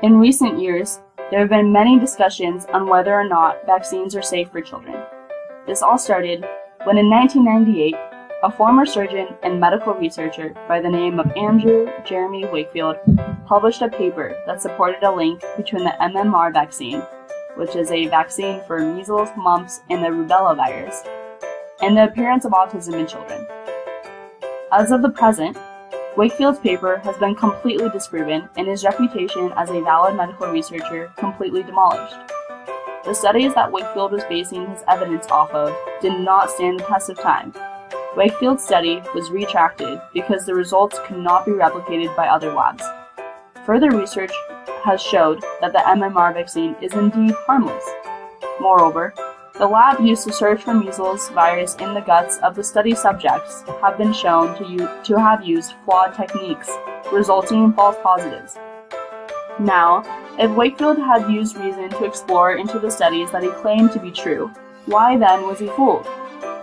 In recent years, there have been many discussions on whether or not vaccines are safe for children. This all started when in 1998, a former surgeon and medical researcher by the name of Andrew Jeremy Wakefield published a paper that supported a link between the MMR vaccine, which is a vaccine for measles, mumps, and the rubella virus, and the appearance of autism in children. As of the present, Wakefield's paper has been completely disproven and his reputation as a valid medical researcher completely demolished. The studies that Wakefield was basing his evidence off of did not stand the test of time. Wakefield's study was retracted because the results could not be replicated by other labs. Further research has showed that the MMR vaccine is indeed harmless. Moreover, the lab used to search for measles virus in the guts of the study subjects have been shown to have used flawed techniques, resulting in false positives. Now, if Wakefield had used reason to explore into the studies that he claimed to be true, why then was he fooled?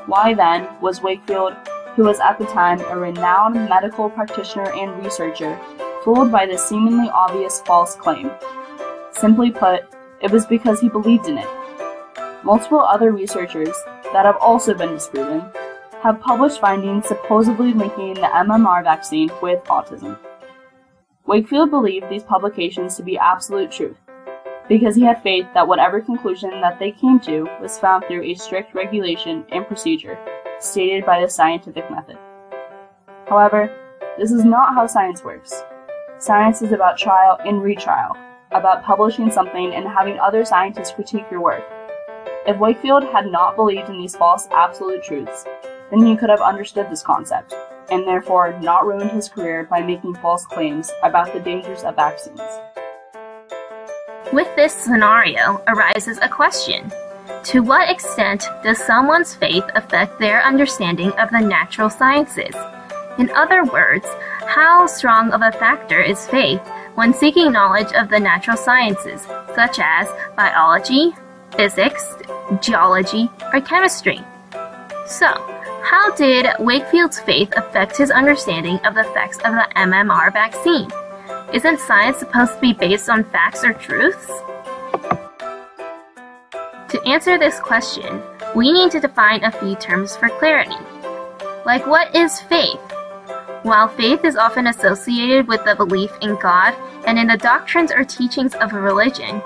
Why then was Wakefield, who was at the time a renowned medical practitioner and researcher, fooled by this seemingly obvious false claim? Simply put, it was because he believed in it. Multiple other researchers that have also been disproven have published findings supposedly linking the MMR vaccine with autism. Wakefield believed these publications to be absolute truth, because he had faith that whatever conclusion that they came to was found through a strict regulation and procedure stated by the scientific method. However, this is not how science works. Science is about trial and retrial, about publishing something and having other scientists critique your work. If Wakefield had not believed in these false absolute truths, then he could have understood this concept, and therefore not ruined his career by making false claims about the dangers of vaccines. With this scenario arises a question. To what extent does someone's faith affect their understanding of the natural sciences? In other words, how strong of a factor is faith when seeking knowledge of the natural sciences, such as biology, physics, geology, or chemistry? So, how did Wakefield's faith affect his understanding of the effects of the MMR vaccine? Isn't science supposed to be based on facts or truths? To answer this question, we need to define a few terms for clarity. Like, what is faith? While faith is often associated with the belief in God and in the doctrines or teachings of a religion,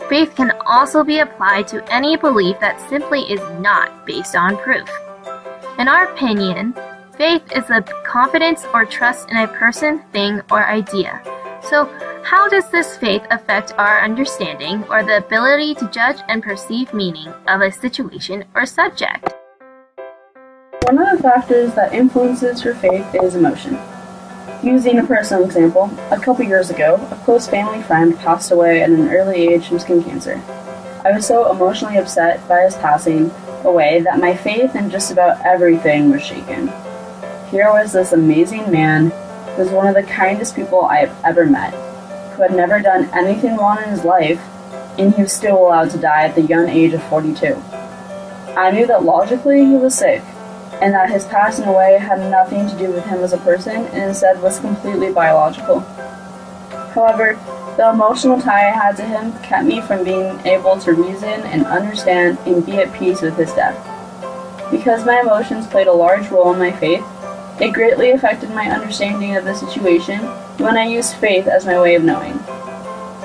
faith can also be applied to any belief that simply is not based on proof. In our opinion, faith is a confidence or trust in a person, thing, or idea. So, how does this faith affect our understanding or the ability to judge and perceive meaning of a situation or subject? One of the factors that influences your faith is emotion. Using a personal example, a couple years ago, a close family friend passed away at an early age from skin cancer. I was so emotionally upset by his passing away that my faith in just about everything was shaken. Here was this amazing man who was one of the kindest people I have ever met, who had never done anything wrong in his life, and he was still allowed to die at the young age of 42. I knew that logically he was sick, and that his passing away had nothing to do with him as a person and instead was completely biological. However, the emotional tie I had to him kept me from being able to reason and understand and be at peace with his death. Because my emotions played a large role in my faith, it greatly affected my understanding of the situation when I used faith as my way of knowing.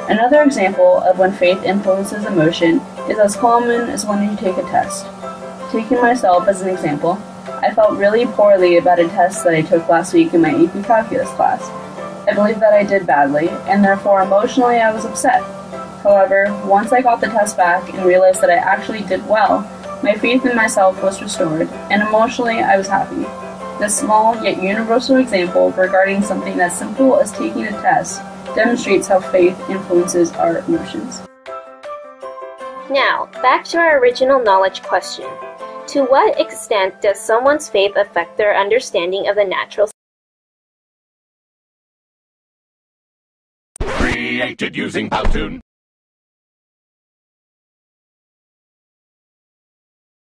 Another example of when faith influences emotion is as common as when you take a test. Taking myself as an example, I felt really poorly about a test that I took last week in my AP Calculus class. I believe that I did badly, and therefore emotionally I was upset. However, once I got the test back and realized that I actually did well, my faith in myself was restored, and emotionally I was happy. This small yet universal example regarding something as simple as taking a test demonstrates how faith influences our emotions. Now, back to our original knowledge question. To what extent does someone's faith affect their understanding of the natural Created using Powtoon.